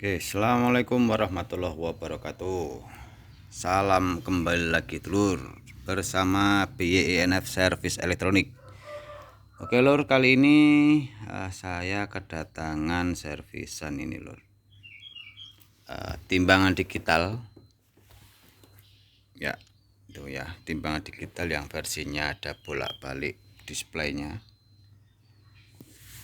Oke, assalamualaikum warahmatullahi wabarakatuh. Salam kembali lagi telur bersama BYINF Service Elektronik. Oke lur, kali ini saya kedatangan servisan ini lur, timbangan digital ya. Itu ya, timbangan digital yang versinya ada bolak-balik displaynya.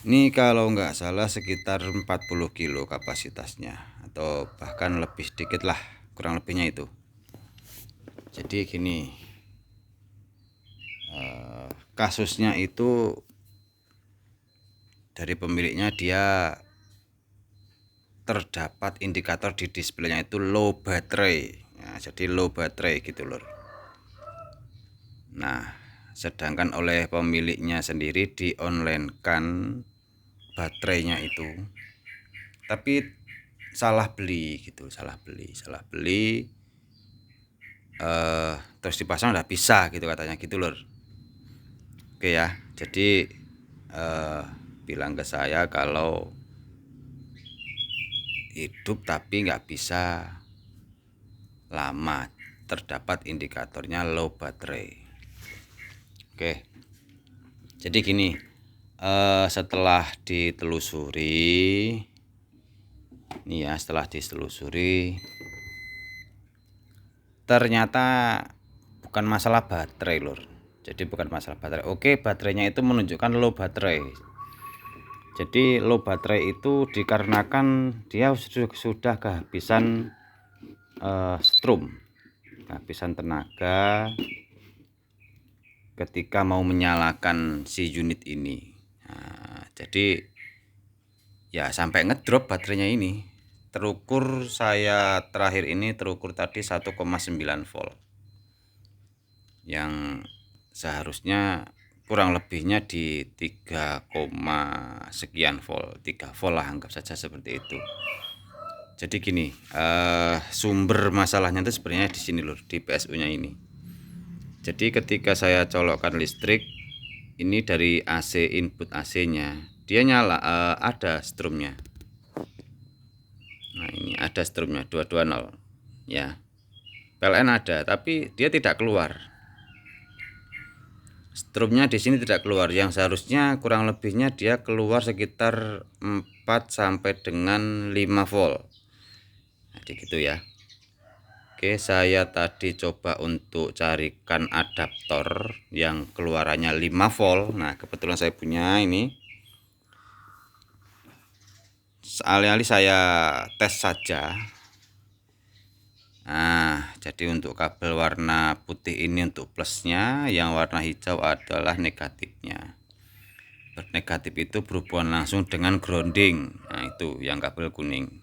Ini kalau nggak salah sekitar 40 kilo kapasitasnya, atau bahkan lebih sedikit lah, kurang lebihnya itu. Jadi gini, kasusnya itu dari pemiliknya, dia terdapat indikator di displaynya itu low baterai. Nah, jadi low baterai gitu lur. Nah, sedangkan oleh pemiliknya sendiri di online kan baterainya itu, tapi salah beli gitu, salah beli terus dipasang udah bisa gitu katanya gitu lur. Oke ya, jadi bilang ke saya kalau hidup tapi nggak bisa lama, terdapat indikatornya low baterai. Oke, jadi gini, setelah ditelusuri nih ya, ternyata bukan masalah baterai lur. Jadi bukan masalah baterai. Oke, baterainya itu menunjukkan low baterai. Jadi low baterai itu dikarenakan dia sudah kehabisan strum, kehabisan tenaga ketika mau menyalakan si unit ini. Nah, jadi ya sampai ngedrop baterainya ini. Terukur saya terakhir ini terukur tadi 1,9 volt. Yang seharusnya kurang lebihnya di 3, sekian volt, 3 volt lah, anggap saja seperti itu. Jadi gini, sumber masalahnya itu sebenarnya di sini lur, di PSU-nya ini. Jadi ketika saya colokkan listrik ini dari AC, input AC-nya, dia nyala, ada strumnya. Nah, ini ada strumnya 220 ya. PLN ada, tapi dia tidak keluar. Strumnya di sini tidak keluar, yang seharusnya kurang lebihnya dia keluar sekitar 4 sampai dengan 5 volt. Jadi gitu ya. Oke, saya tadi coba untuk carikan adaptor yang keluarannya 5 volt. Nah, kebetulan saya punya ini. Alih-alih saya tes saja. Nah, jadi untuk kabel warna putih ini untuk plusnya, yang warna hijau adalah negatifnya. Negatif itu berhubungan langsung dengan grounding. Nah, itu yang kabel kuning.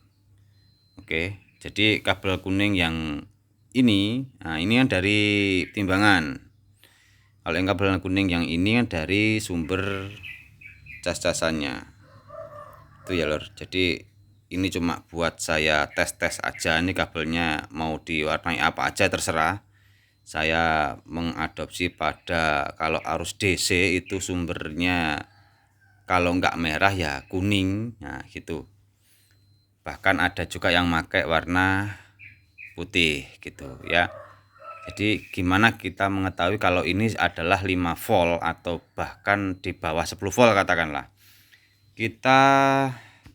Oke, jadi kabel kuning yang ini, nah ini kan dari timbangan. Kalau yang kabel kuning yang ini kan dari sumber cas-casannya. Itu ya lor. Jadi ini cuma buat saya tes-tes aja, ini kabelnya mau diwarnai apa aja terserah. Saya mengadopsi pada kalau arus DC itu sumbernya kalau nggak merah ya kuning, nah gitu. Bahkan ada juga yang pakai warna putih gitu ya. Jadi gimana kita mengetahui kalau ini adalah 5 volt atau bahkan di bawah 10 volt katakanlah. Kita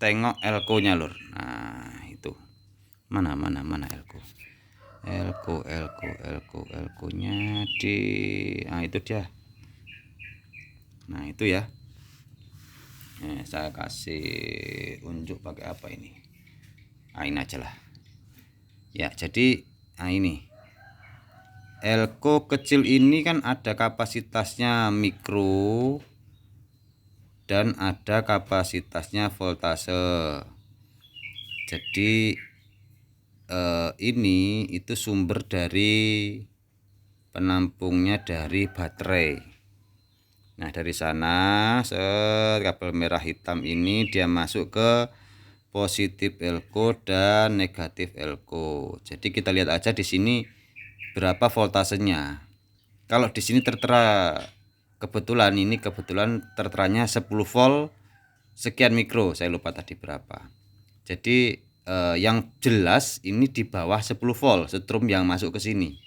tengok elko-nya lur. Nah, itu. Mana elko? Elko-nya di, nah itu dia. Nah, itu ya. Saya kasih unjuk pakai apa ini? Nah, ini aja lah. Ya, jadi nah ini. Elko kecil ini kan ada kapasitasnya mikro dan ada kapasitasnya voltase. Jadi ini itu sumber dari penampungnya dari baterai. Nah, dari sana kabel merah hitam ini dia masuk ke positif elko dan negatif elko. Jadi kita lihat aja di sini berapa voltasenya. Kalau di sini tertera, kebetulan terteranya 10 volt sekian mikro, saya lupa tadi berapa. Jadi yang jelas ini di bawah 10 volt setrum yang masuk ke sini.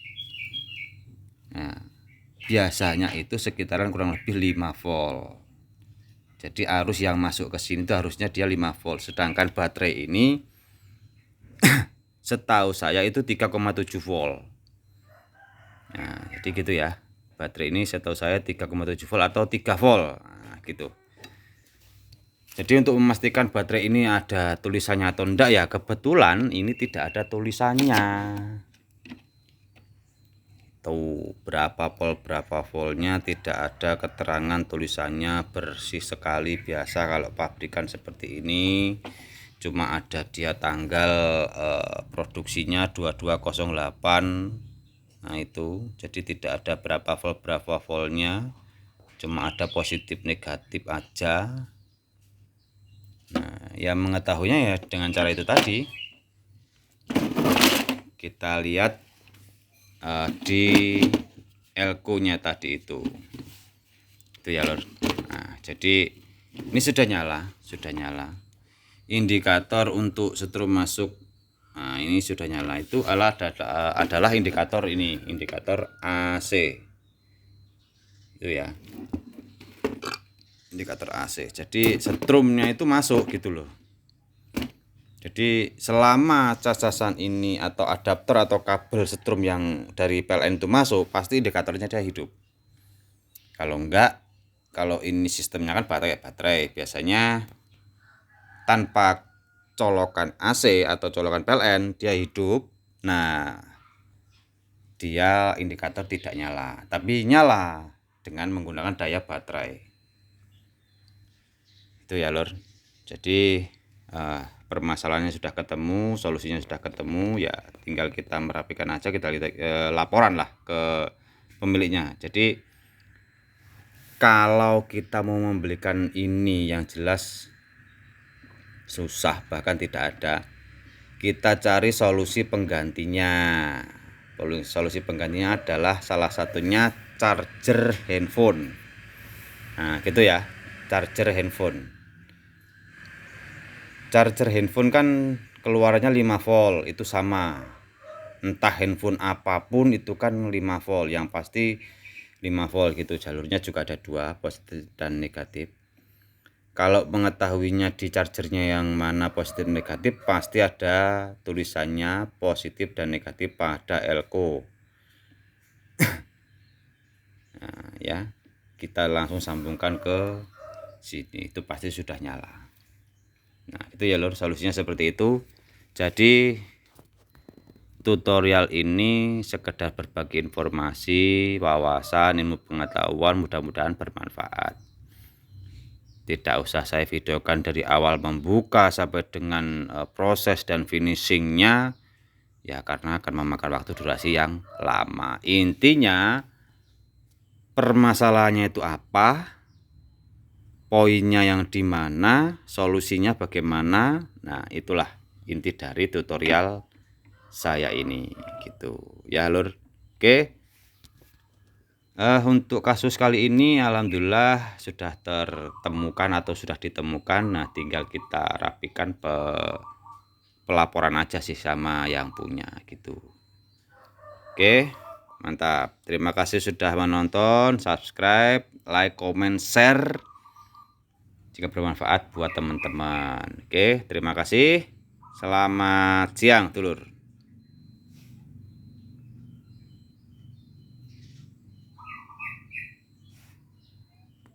Nah, biasanya itu sekitaran kurang lebih 5 volt. Jadi arus yang masuk ke sini itu harusnya dia 5 volt. Sedangkan baterai ini setahu saya itu 3,7 volt. Nah, jadi gitu ya. Baterai ini setahu saya 3,7 volt atau 3 volt. Nah, gitu. Jadi untuk memastikan baterai ini ada tulisannya atau enggak ya, kebetulan ini tidak ada tulisannya. Tuh, berapa voltnya tidak ada keterangan tulisannya, bersih sekali. Biasa kalau pabrikan seperti ini cuma ada dia tanggal produksinya 2208. Nah itu, jadi tidak ada berapa voltnya, cuma ada positif negatif aja. Nah, yang mengetahuinya ya dengan cara itu tadi. Kita lihat di elko nya tadi itu ya lor. Nah, jadi ini sudah nyala. Indikator untuk setrum masuk, nah ini sudah nyala. Itu adalah indikator ini, indikator AC itu ya, indikator AC. Jadi setrumnya itu masuk gitu loh. Jadi selama cacasan ini atau adapter atau kabel setrum yang dari PLN itu masuk, pasti indikatornya dia hidup. Kalau enggak, kalau ini sistemnya kan baterai biasanya tanpa colokan AC atau colokan PLN dia hidup. Nah, dia indikator tidak nyala, tapi nyala dengan menggunakan daya baterai. Itu ya lor. Jadi permasalahannya sudah ketemu, solusinya sudah ketemu, ya tinggal kita merapikan aja, kita lihat laporan lah ke pemiliknya. Jadi kalau kita mau membelikan ini yang jelas susah, bahkan tidak ada. Kita cari solusi penggantinya. Solusi penggantinya adalah salah satunya charger handphone. Nah gitu ya, charger handphone. Charger handphone kan keluarannya 5 volt, itu sama. Entah handphone apapun itu kan 5 volt, yang pasti 5 volt gitu. Jalurnya juga ada 2, positif dan negatif. Kalau mengetahuinya di chargernya yang mana positif negatif, pasti ada tulisannya positif dan negatif pada elko. Nah ya, kita langsung sambungkan ke sini, itu pasti sudah nyala. Nah itu ya lor, solusinya seperti itu. Jadi tutorial ini sekedar berbagi informasi, wawasan, ilmu pengetahuan, mudah-mudahan bermanfaat. Tidak usah saya videokan dari awal membuka sampai dengan proses dan finishingnya ya, karena akan memakan waktu durasi yang lama. Intinya permasalahannya itu apa, poinnya yang di mana, solusinya bagaimana. Nah itulah inti dari tutorial saya ini gitu ya lur. Oke, untuk kasus kali ini alhamdulillah sudah tertemukan atau sudah ditemukan. Nah tinggal kita rapikan pelaporan aja sih sama yang punya gitu. Oke, mantap. Terima kasih sudah menonton, subscribe, like, comment, share jika bermanfaat buat teman-teman. Oke, terima kasih. Selamat siang dulur.